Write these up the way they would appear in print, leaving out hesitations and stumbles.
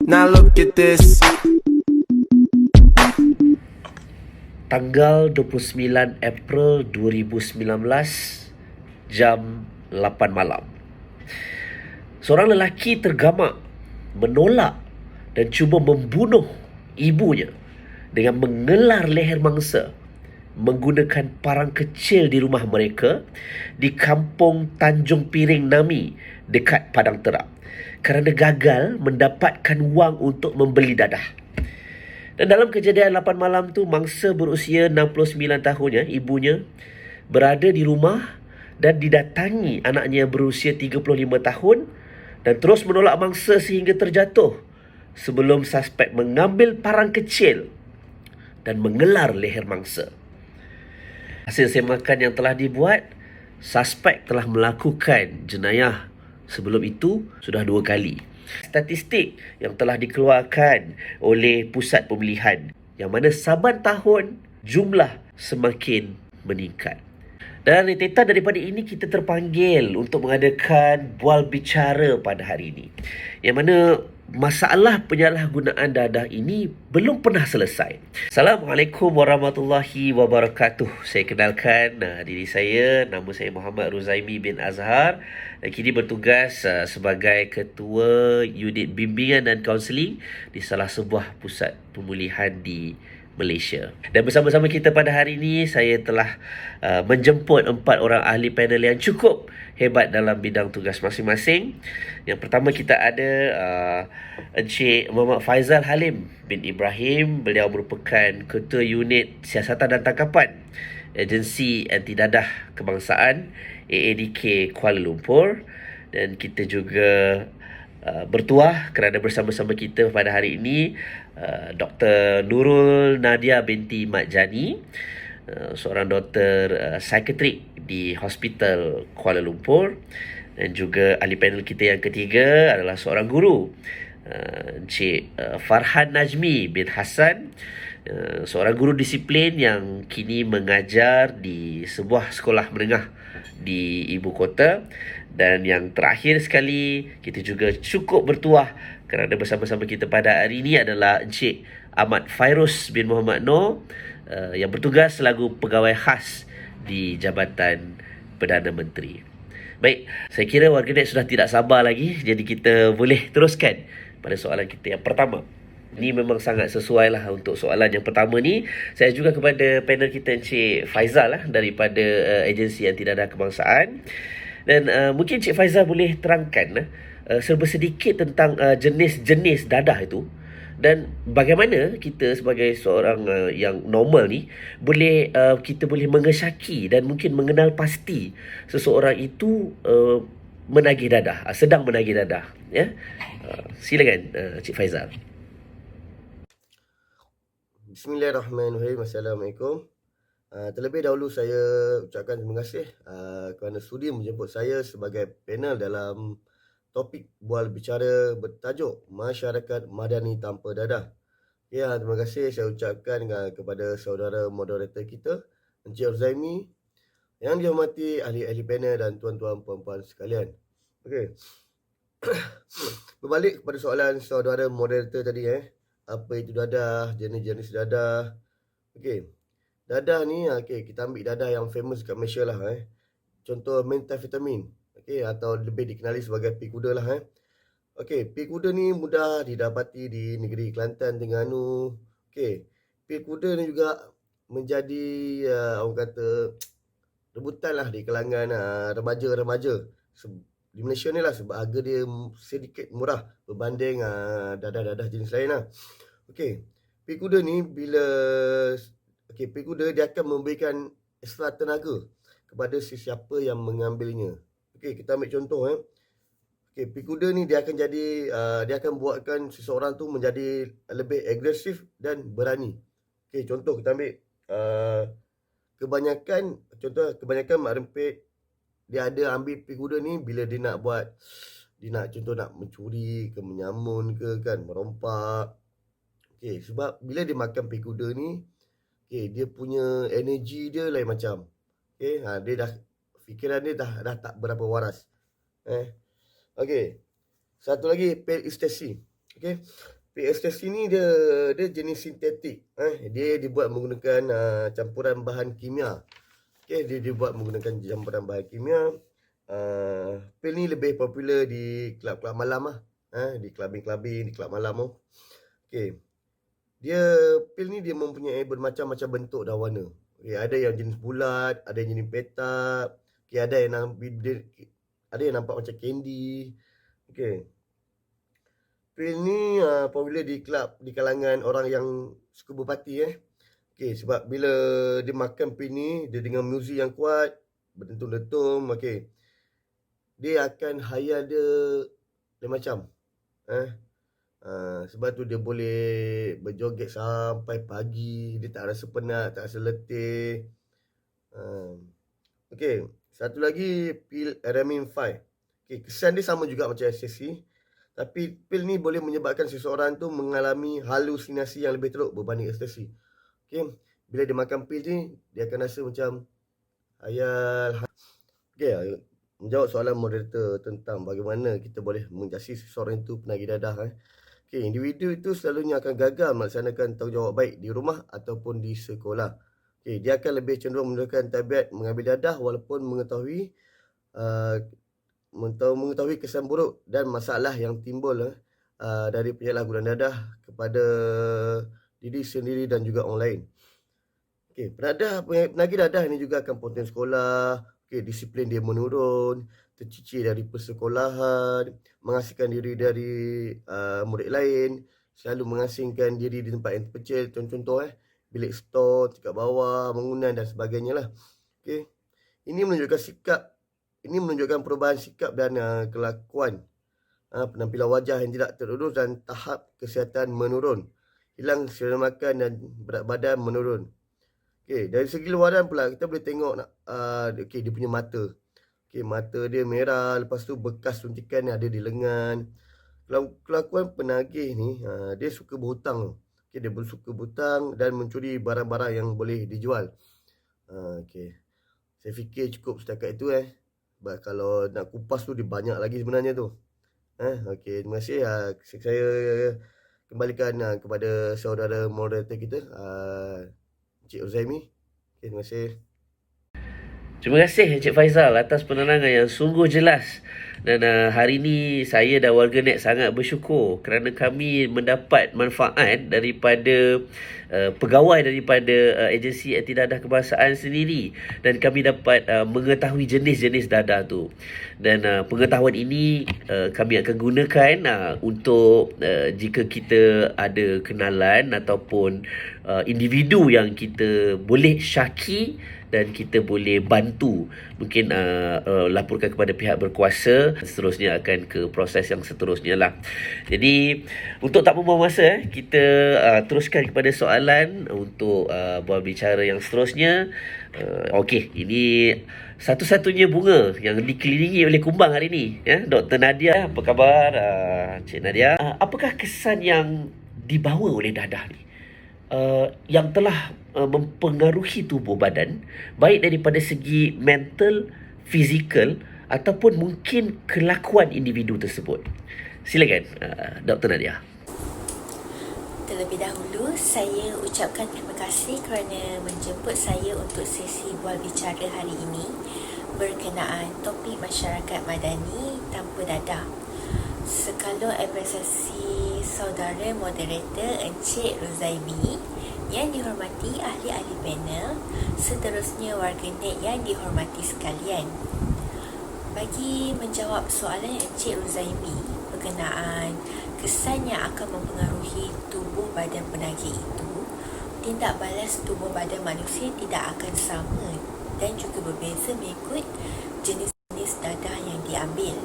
Now look at this. Tanggal 29 April 2019, jam 8 malam. Seorang lelaki tergamak menolak dan cuba membunuh ibunya dengan mengelar leher mangsa menggunakan parang kecil di rumah mereka di kampung Tanjung Piring Nami dekat Padang Terap kerana gagal mendapatkan wang untuk membeli dadah. Dan dalam kejadian 8 malam tu, mangsa berusia 69 tahun ibunya berada di rumah dan didatangi anaknya berusia 35 tahun dan terus menolak mangsa sehingga terjatuh sebelum suspek mengambil parang kecil dan mengelar leher mangsa. Hasil semakan yang telah dibuat, suspek telah melakukan jenayah sebelum itu sudah 2 kali. Statistik yang telah dikeluarkan oleh Pusat Pemilihan yang mana saban tahun jumlah semakin meningkat. Dan rentetan daripada ini kita terpanggil untuk mengadakan bual bicara pada hari ini. Yang mana masalah penyalahgunaan dadah ini belum pernah selesai. Assalamualaikum warahmatullahi wabarakatuh. Saya kenalkan diri saya, nama saya Muhammad Ruzaimi bin Azhar dan kini bertugas sebagai Ketua Unit Bimbingan dan Kaunseling di salah sebuah pusat pemulihan di Malaysia. Dan bersama-sama kita pada hari ini, saya telah menjemput 4 orang ahli panel yang cukup hebat dalam bidang tugas masing-masing. Yang pertama kita ada Encik Muhammad Faizal Halim bin Ibrahim. Beliau merupakan Ketua Unit Siasatan dan Tangkapan Agensi Anti Dadah Kebangsaan AADK Kuala Lumpur. Dan kita juga bertuah kerana bersama-sama kita pada hari ini Dr. Nurul Nadia binti Mat Jani, seorang doktor psikiatrik di Hospital Kuala Lumpur, dan juga ahli panel kita yang ketiga adalah seorang guru, Encik Farhan Najmi bin Hassan, seorang guru disiplin yang kini mengajar di sebuah sekolah menengah di ibu kota. Dan yang terakhir sekali, kita juga cukup bertuah kerana bersama-sama kita pada hari ini adalah Encik Ahmad Fairuz bin Muhammad Noor, yang bertugas selaku pegawai khas di Jabatan Perdana Menteri. Baik, saya kira warganet sudah tidak sabar lagi, jadi kita boleh teruskan pada soalan kita yang pertama. Ini memang sangat sesuai lah untuk soalan yang pertama ni. Saya juga kepada panel kita Encik Faizal daripada Agensi Anti Dadah Kebangsaan. Dan mungkin Cik Faizal boleh terangkan serba sedikit tentang jenis-jenis dadah itu dan bagaimana kita sebagai seorang yang normal ni kita boleh mengesyaki dan mungkin mengenal pasti seseorang itu menagih dadah, sedang menagih dadah, ya. Silakan Cik Faizal. Bismillahirrahmanirrahim. Assalamualaikum. Terlebih dahulu saya ucapkan terima kasih kerana sudi menjemput saya sebagai panel dalam topik bual bicara bertajuk Masyarakat Madani Tanpa Dadah. Ya, terima kasih saya ucapkan kepada saudara moderator kita, Encik Ruzaimi, yang dihormati ahli-ahli panel dan tuan-tuan puan-puan sekalian. Okey. Berbalik kepada soalan saudara moderator tadi, apa itu dadah, jenis-jenis dadah. Okey. Dadah ni, kita ambil dadah yang famous kat Malaysia lah. Contoh methamphetamine, atau lebih dikenali sebagai pi kuda lah. Pi kuda ni mudah didapati di negeri Kelantan, Terengganu. Pi kuda ni juga menjadi orang kata rebutan lah di kalangan remaja-remaja di Malaysia ni lah, sebab harga dia sedikit murah berbanding dadah-dadah jenis lain lah. Pi kuda ni pi kuda dia akan memberikan ekstra tenaga kepada sesiapa yang mengambilnya. Kita ambil contoh. Pi kuda ni dia akan buatkan seseorang tu menjadi lebih agresif dan berani. Contoh kita ambil kebanyakan mak rempit dia ada ambil pi kuda ni bila dia nak mencuri ke, menyamun ke kan, merompak. Sebab bila dia makan pi kuda ni, dia punya energi dia lain macam. Dia dah fikiran dia dah tak berapa waras. Satu lagi, pil ekstasi. Okey. Pil ekstasi ni dia jenis sintetik. Dia dibuat menggunakan campuran bahan kimia. Okey, dia dibuat menggunakan campuran bahan kimia. Pil ni lebih popular di kelab-kelab malam lah. Di clubbing-clubbing, di kelab malam tu. Okey. Pil ni dia mempunyai bermacam-macam bentuk dan warna. Okey, ada yang jenis bulat, ada yang jenis petak. Okey, ada yang nampak macam candy. Okey. Pil ni popular di kelab di kalangan orang yang suka berparti Okey, sebab bila dia makan pil ni, dia dengan muzik yang kuat, berdentum-dentum, okey. Dia akan hayal dia lain macam. Sebab tu dia boleh berjoget sampai pagi, dia tak rasa penat, tak rasa letih. Okey, satu lagi pil Aramin 5. Okey, kesan dia sama juga macam ekstasi. Tapi pil ni boleh menyebabkan seseorang tu mengalami halusinasi yang lebih teruk berbanding ekstasi. Okey, bila dia makan pil ni, dia akan rasa macam hayal. Okey, menjawab soalan moderator tentang bagaimana kita boleh menjasi seseorang itu penagih dadah. Okey, individu itu selalunya akan gagal melaksanakan tanggungjawab baik di rumah ataupun di sekolah. Okey, dia akan lebih cenderung menunjukkan tabiat mengambil dadah walaupun mengetahui kesan buruk dan masalah yang timbul dari penyalahgunaan dadah kepada diri sendiri dan juga orang lain. Okey, penagih dadah ini juga akan pontian sekolah. Okey, disiplin dia menurun, tercicir dari persekolahan, mengasingkan diri dari murid lain, selalu mengasingkan diri di tempat yang terpencil, contoh bilik stor, tingkat bawah, bangunan dan sebagainya lah. Okey. Ini menunjukkan perubahan sikap dan kelakuan. Penampilan wajah yang tidak terurus dan tahap kesihatan menurun. Hilang selera makan dan berat badan menurun. Okey, dari segi luaran pula kita boleh tengok dia punya mata. Okey, mata dia merah, lepas tu bekas suntikan yang ada di lengan. Kelakuan penagih ni dia suka berhutang. Okey, dia suka berhutang dan mencuri barang-barang yang boleh dijual. Okey. Saya fikir cukup setakat itu Sebab kalau nak kupas tu dia banyak lagi sebenarnya tu. Okey, terima kasih. Saya kembalikan kepada saudara moderator kita, Encik Uzaimi. Okey, terima kasih. Terima kasih Encik Faizal atas penerangan yang sungguh jelas. Dan hari ini saya dan warganet sangat bersyukur kerana kami mendapat manfaat daripada pegawai daripada agensi anti dadah kebangsaan sendiri, dan kami dapat mengetahui jenis-jenis dadah tu. Dan pengetahuan ini kami akan gunakan untuk jika kita ada kenalan ataupun individu yang kita boleh syaki dan kita boleh bantu, mungkin laporkan kepada pihak berkuasa, seterusnya akan ke proses yang seterusnya lah. Jadi untuk tak membuang masa kita teruskan kepada soalan untuk bual bicara yang seterusnya. Okey, ini satu-satunya bunga yang dikelilingi oleh kumbang hari ini, Dr. Nadia. Apa khabar Cik Nadia? Apakah kesan yang dibawa oleh dadah ni yang telah mempengaruhi tubuh badan, baik daripada segi mental, fizikal ataupun mungkin kelakuan individu tersebut? Silakan Dr. Nadia. Terlebih dahulu, saya ucapkan terima kasih kerana menjemput saya untuk sesi bual bicara hari ini berkenaan topik masyarakat madani tanpa dadah. Sekalian apresiasi saudara moderator Encik Ruzaimi, yang dihormati ahli-ahli panel, seterusnya warganet yang dihormati sekalian. Bagi menjawab soalan Encik Ruzaimi berkenaan kesan yang akan mempengaruhi tubuh badan penagih itu, tindak balas tubuh badan manusia tidak akan sama dan juga berbeza mengikut jenis-jenis dadah yang diambil.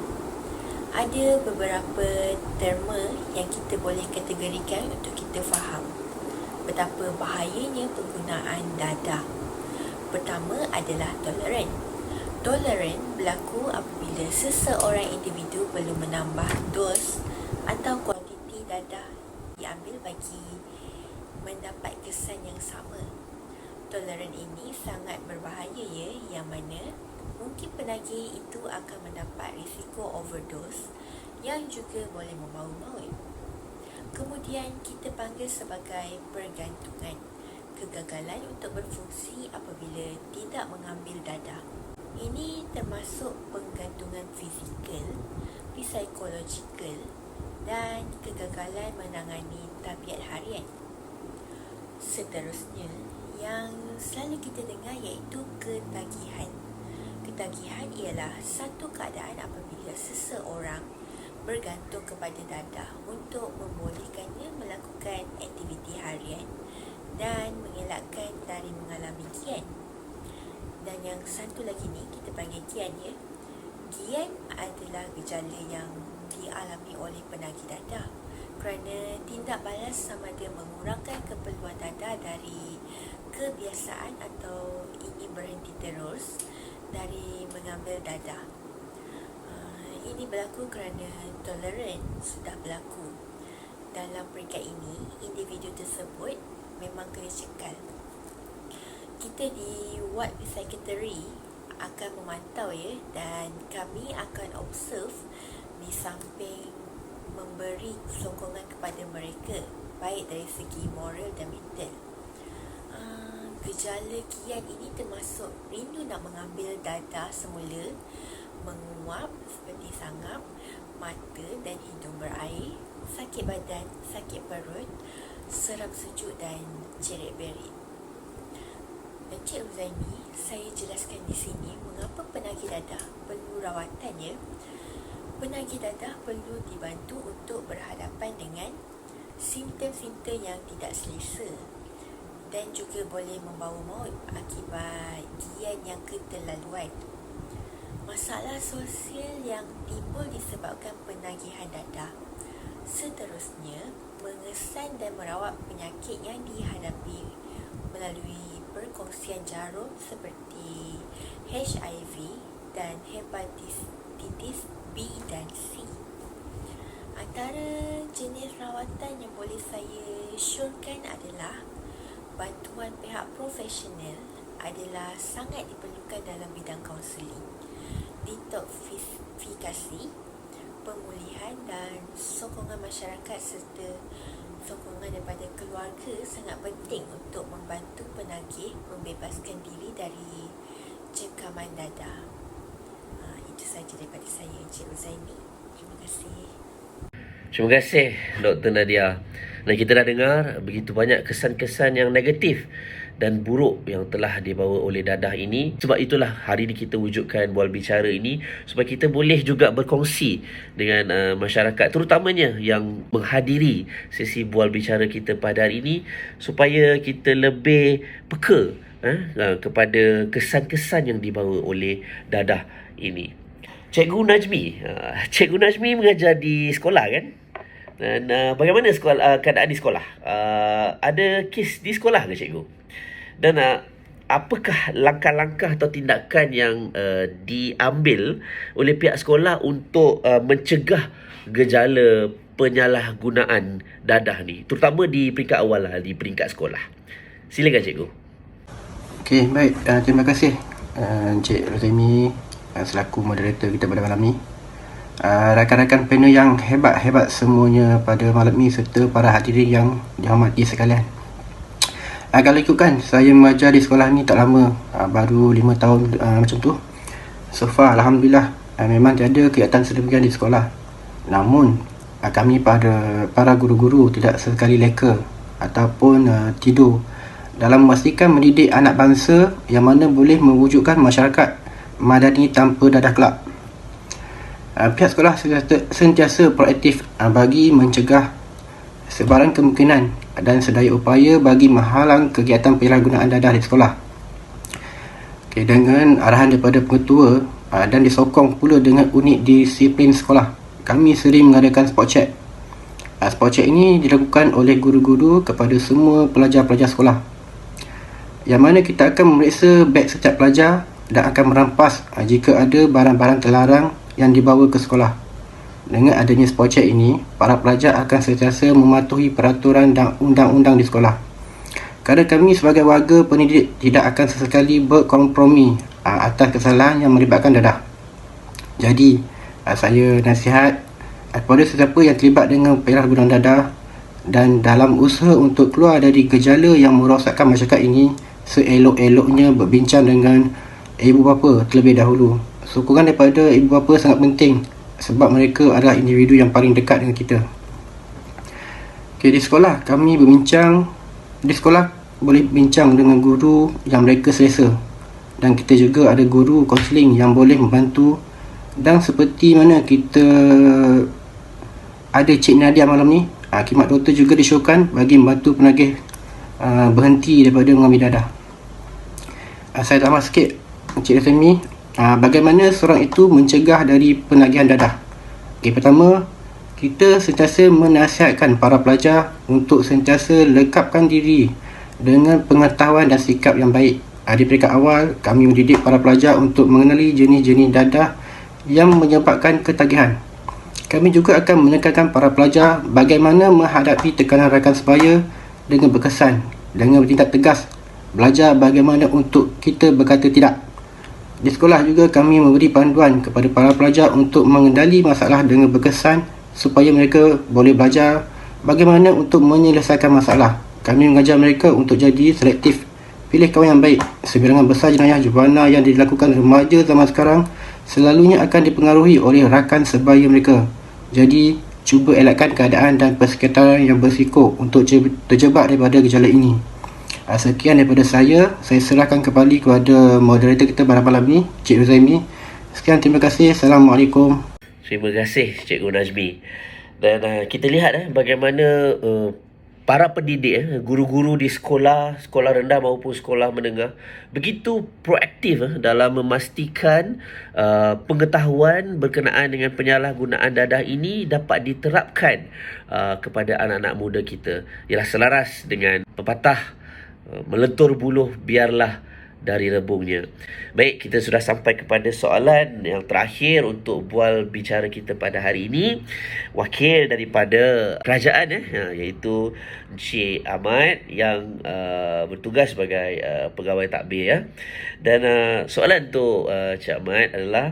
Ada beberapa terma yang kita boleh kategorikan untuk kita faham betapa bahayanya penggunaan dadah. Pertama adalah toleran. Toleran berlaku apabila seseorang individu perlu menambah dos atau kuantiti dadah diambil bagi mendapat kesan yang sama. Toleran ini sangat berbahaya yang mana mungkin penagih itu akan mendapat risiko overdose yang juga boleh membawa maut. Kemudian kita panggil sebagai pergantungan, kegagalan untuk berfungsi apabila tidak mengambil dadah. Ini termasuk penggantungan fizikal, psikologikal dan kegagalan menangani tabiat harian. Seterusnya, yang selalu kita dengar iaitu ketagihan. Ketagihan ialah satu keadaan apabila seseorang bergantung kepada dadah untuk membolehkannya melakukan aktiviti harian dan mengelakkan dari mengalami gian. Dan yang satu lagi ni kita panggil gian ya. Gian adalah gejala yang dialami oleh penagih dadah kerana tindak balas sama ada mengurangkan keperluan dadah dari kebiasaan atau ingin berhenti terus dari mengambil dadah. Ini berlaku kerana tolerance sudah berlaku. Dalam peringkat ini, individu tersebut memang kena cekal. Kita di ward psychiatry akan memantau ya, dan kami akan observe di samping memberi sokongan kepada mereka baik dari segi moral dan mental. Gejala gian ini termasuk rindu nak mengambil dadah semula, menguap seperti sangap, mata dan hidung berair, sakit badan, sakit perut, seram sejuk dan cerit-berit. Encik Uzaimi, saya jelaskan di sini mengapa penagih dadah perlu rawatan ya. Penagih dadah perlu dibantu untuk berhadapan dengan simptom-simptom yang tidak selesa dan juga boleh membawa maut akibat gian yang keterlaluan. Masalah sosial yang timbul disebabkan penagihan dadah. Seterusnya, mengesan dan merawat penyakit yang dihadapi melalui perkongsian jarum seperti HIV dan hepatitis B dan C. Antara jenis rawatan yang boleh saya syorkan adalah bantuan pihak profesional adalah sangat diperlukan dalam bidang kaunseling, detoksifikasi, pemulihan dan sokongan masyarakat serta sokongan daripada keluarga sangat penting untuk membantu penagih membebaskan diri dari cekaman dadah. Itu sahaja daripada saya, Encik Uzaimi. Terima kasih. Terima kasih Dr. Nadia. Dan kita dah dengar begitu banyak kesan-kesan yang negatif dan buruk yang telah dibawa oleh dadah ini. Sebab itulah hari ini kita wujudkan Bual Bicara ini supaya kita boleh juga berkongsi dengan masyarakat, terutamanya yang menghadiri sesi Bual Bicara kita pada hari ini, supaya kita lebih peka kepada kesan-kesan yang dibawa oleh dadah ini. Cikgu Najmi mengajar di sekolah kan? Dan bagaimana keadaan di sekolah? Ada kes di sekolah ke cikgu? Dan apakah langkah-langkah atau tindakan yang diambil oleh pihak sekolah untuk mencegah gejala penyalahgunaan dadah ni, terutama di peringkat awal lah, di peringkat sekolah? Silakan cikgu. Okey, baik. Terima kasih Encik Uzaimi selaku moderator kita pada malam ni. Rakan-rakan panel yang hebat-hebat semuanya pada malam ni serta para hadirin yang dihormati sekalian. Kalau ikutkan, saya mengajar di sekolah ni tak lama, baru 5 tahun macam tu. So far, Alhamdulillah, memang tiada kegiatan sedemikian di sekolah. Namun, kami para guru-guru tidak sesekali leka ataupun tidur dalam memastikan mendidik anak bangsa yang mana boleh mewujudkan masyarakat madani tanpa dadah kelab. Pihak sekolah sentiasa proaktif bagi mencegah sebarang kemungkinan dan sedaya upaya bagi menghalang kegiatan penyalahgunaan dadah di sekolah. Dengan arahan daripada pengetua dan disokong pula dengan unit disiplin sekolah, kami sering mengadakan spot check. Spot check ini dilakukan oleh guru-guru kepada semua pelajar-pelajar sekolah, yang mana kita akan memeriksa beg setiap pelajar dan akan merampas jika ada barang-barang terlarang yang dibawa ke sekolah. Dengan adanya spot check ini, para pelajar akan sentiasa mematuhi peraturan dan undang-undang di sekolah. Kerana kami sebagai warga pendidik tidak akan sesekali berkompromi atas kesalahan yang melibatkan dadah. Jadi, saya nasihat kepada sesiapa yang terlibat dengan penyalahgunaan dadah, Dan dalam usaha untuk keluar dari gejala yang merosakkan masyarakat ini, seelok-eloknya berbincang dengan ibu bapa terlebih dahulu. Sokongan daripada ibu bapa sangat penting sebab mereka adalah individu yang paling dekat dengan kita. Di sekolah kami berbincang, di sekolah boleh bincang dengan guru yang mereka selesa, dan kita juga ada guru kaunseling yang boleh membantu. Dan seperti mana kita ada Cik Nadia malam ni, khidmat doktor juga disyorkan bagi membantu penagih berhenti daripada mengambil dadah. Saya tambah sikit, Encik Rasmi, bagaimana seorang itu mencegah dari penagihan dadah. Pertama, kita sentiasa menasihatkan para pelajar untuk sentiasa lekapkan diri dengan pengetahuan dan sikap yang baik. Di peringkat awal, kami mendidik para pelajar untuk mengenali jenis-jenis dadah yang menyebabkan ketagihan. Kami juga akan menekankan para pelajar bagaimana menghadapi tekanan rakan sebaya dengan berkesan, dengan bertindak tegas, belajar bagaimana untuk kita berkata tidak. Di sekolah juga kami memberi panduan kepada para pelajar untuk mengendali masalah dengan berkesan supaya mereka boleh belajar bagaimana untuk menyelesaikan masalah. Kami mengajar mereka untuk jadi selektif, pilih kawan yang baik. Sebilangan besar jenayah jubana yang dilakukan remaja zaman sekarang selalunya akan dipengaruhi oleh rakan sebaya mereka. Jadi, cuba elakkan keadaan dan persekitaran yang berisiko untuk terjebak daripada gejala ini. Sekian daripada saya serahkan kembali kepada moderator kita pada malam ini, Cik Ruzaimi. Sekian, terima kasih. Assalamualaikum. Terima kasih Cikgu Nazmi. Dan kita lihat bagaimana para pendidik, guru-guru di sekolah rendah maupun sekolah menengah begitu proaktif dalam memastikan pengetahuan berkenaan dengan penyalahgunaan dadah ini dapat diterapkan kepada anak-anak muda kita. Ialah selaras dengan pepatah melentur buluh biarlah dari rebungnya. Baik, kita sudah sampai kepada soalan yang terakhir untuk bual bicara kita pada hari ini. Wakil daripada kerajaan iaitu Encik Ahmad yang bertugas sebagai pegawai takbir Dan soalan untuk Encik Ahmad adalah,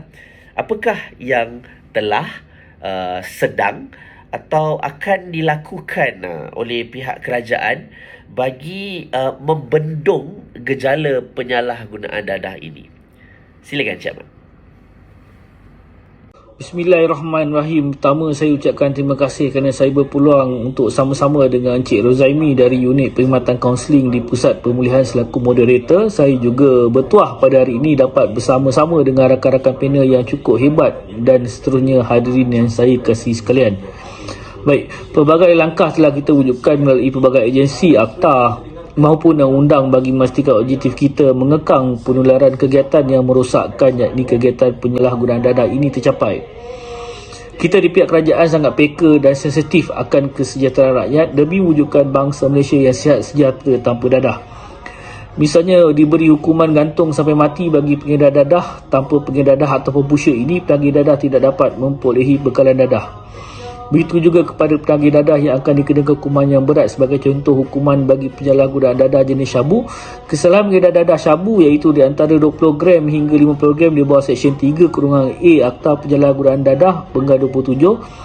apakah yang telah sedang atau akan dilakukan oleh pihak kerajaan bagi membendung gejala penyalahgunaan dadah ini? Silakan Encik Ahmad. Bismillahirrahmanirrahim. Pertama, saya ucapkan terima kasih kerana saya berpeluang untuk sama-sama dengan Encik Rozaimi dari unit perkhidmatan kaunseling di Pusat Pemulihan selaku moderator. Saya juga bertuah pada hari ini dapat bersama-sama dengan rakan-rakan panel yang cukup hebat dan seterusnya hadirin yang saya kasihi sekalian. Baik, pelbagai langkah telah kita wujudkan melalui pelbagai agensi, akta maupun undang-undang bagi memastikan objektif kita mengekang penularan kegiatan yang merosakkan, yakni kegiatan penyalahgunaan dadah ini tercapai. Kita di pihak kerajaan sangat peka dan sensitif akan kesejahteraan rakyat demi wujudkan bangsa Malaysia yang sihat sejahtera tanpa dadah. Misalnya diberi hukuman gantung sampai mati bagi pengedar dadah. Tanpa pengedar dadah ataupun pusher ini, penagih dadah tidak dapat memperolehi bekalan dadah. Begitu juga kepada penagih dadah yang akan dikenakan hukuman yang berat. Sebagai contoh, hukuman bagi penyalahgunaan dadah jenis syabu. Kesalahan pengedar dadah syabu iaitu di antara 20 gram hingga 50 gram di bawah Seksyen 3-A Akta Penyalahgunaan Dadah Penggal 27.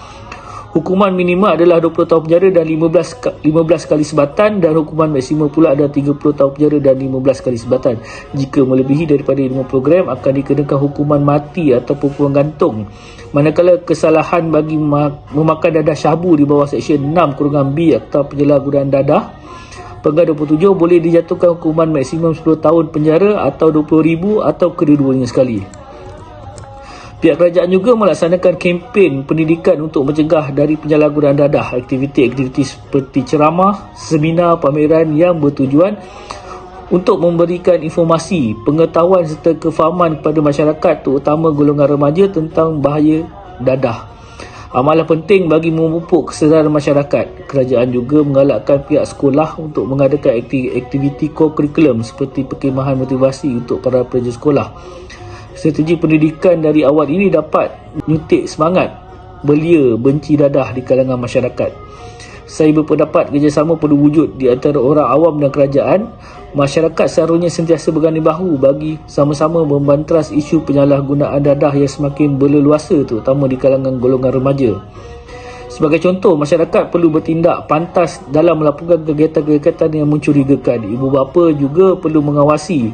Hukuman minima adalah 20 tahun penjara dan 15 kali sebatan, dan hukuman maksimum pula adalah 30 tahun penjara dan 15 kali sebatan. Jika melebihi daripada 50 gram akan dikenakan hukuman mati ataupun hukuman gantung. Manakala kesalahan bagi memakan dadah syabu di bawah Seksyen 6-B Akta Penyalahgunaan Dadah Penggal 27 boleh dijatuhkan hukuman maksimum 10 tahun penjara atau 20,000 atau kedua-duanya sekali. Pihak kerajaan juga melaksanakan kempen pendidikan untuk mencegah dari penyalahgunaan dadah. Aktiviti-aktiviti seperti ceramah, seminar, pameran yang bertujuan untuk memberikan informasi, pengetahuan serta kefahaman kepada masyarakat, terutama golongan remaja, tentang bahaya dadah. Amalan penting bagi memupuk kesedaran masyarakat. Kerajaan juga menggalakkan pihak sekolah untuk mengadakan aktiviti co-curriculum seperti perkhidmatan motivasi untuk para pelajar sekolah. Strategi pendidikan dari awal ini dapat menyuntik semangat belia benci dadah di kalangan masyarakat. Saya berpendapat kerjasama perlu wujud di antara orang awam dan kerajaan. Masyarakat seharusnya sentiasa berganding bahu bagi sama-sama membantras isu penyalahgunaan dadah yang semakin berleluasa, terutama di kalangan golongan remaja. Sebagai contoh, masyarakat perlu bertindak pantas dalam melakukan kegiatan-kegiatan yang mencurigakan. Ibu bapa juga perlu mengawasi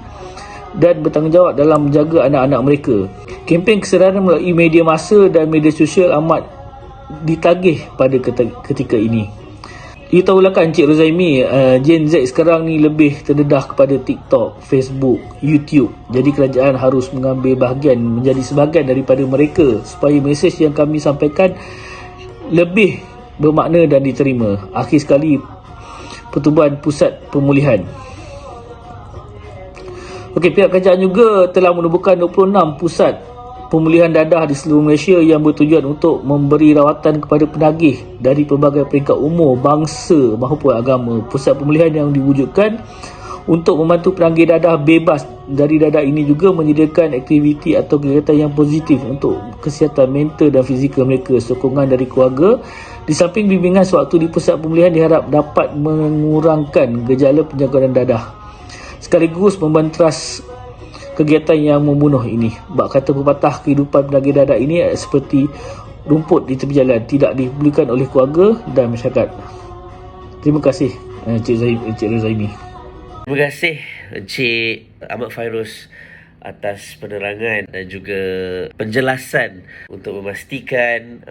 dan bertanggungjawab dalam menjaga anak-anak mereka. Kempen kesedaran melalui media massa dan media sosial amat ditagih pada ketika ini. You tahulah kan Encik Rozaimi, Gen Z sekarang ni lebih terdedah kepada TikTok, Facebook, YouTube. Jadi kerajaan harus mengambil bahagian, menjadi sebahagian daripada mereka supaya mesej yang kami sampaikan lebih bermakna dan diterima. Akhir sekali, Pertubuhan Pusat Pemulihan. Okey, pihak kerajaan juga telah menubuhkan 26 pusat pemulihan dadah di seluruh Malaysia yang bertujuan untuk memberi rawatan kepada penagih dari pelbagai peringkat umur, bangsa maupun agama. Pusat pemulihan yang diwujudkan untuk membantu penagih dadah bebas dari dadah ini juga menyediakan aktiviti atau kegiatan yang positif untuk kesihatan mental dan fizikal mereka. Sokongan dari keluarga di samping bimbingan sewaktu di pusat pemulihan diharap dapat mengurangkan gejala penjangkauan dadah sekaligus membenteras kegiatan yang membunuh ini. Bak kata pepatah, kehidupan penagih dadah ini seperti rumput di tepi jalan, tidak dipedulikan oleh keluarga dan masyarakat. Terima kasih Encik Rozaimi. Terima kasih Encik Ahmad Fairuz atas penerangan dan juga penjelasan untuk memastikan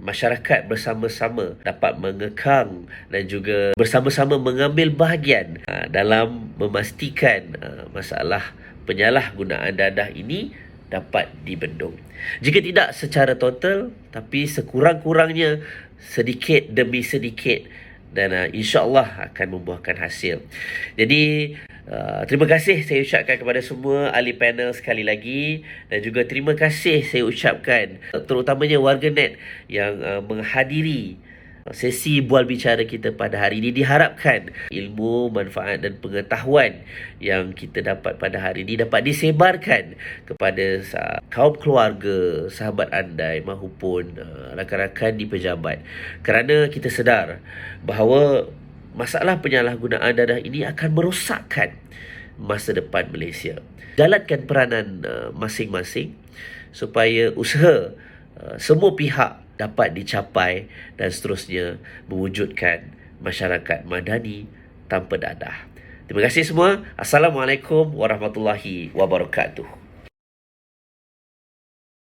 masyarakat bersama-sama dapat mengekang dan juga bersama-sama mengambil bahagian dalam memastikan masalah penyalahgunaan dadah ini dapat dibendung. Jika tidak secara total, tapi sekurang-kurangnya sedikit demi sedikit, dan insya-Allah akan membuahkan hasil. Jadi terima kasih saya ucapkan kepada semua ahli panel sekali lagi, dan juga terima kasih saya ucapkan terutamanya warganet yang menghadiri sesi bual bicara kita pada hari ini. Diharapkan ilmu, manfaat dan pengetahuan yang kita dapat pada hari ini dapat disebarkan kepada kaum keluarga, sahabat andai maupun rakan-rakan di pejabat, kerana kita sedar bahawa masalah penyalahgunaan dadah ini akan merosakkan masa depan Malaysia. Jalankan peranan masing-masing supaya usaha semua pihak dapat dicapai dan seterusnya mewujudkan masyarakat madani tanpa dadah. Terima kasih semua. Assalamualaikum warahmatullahi wabarakatuh.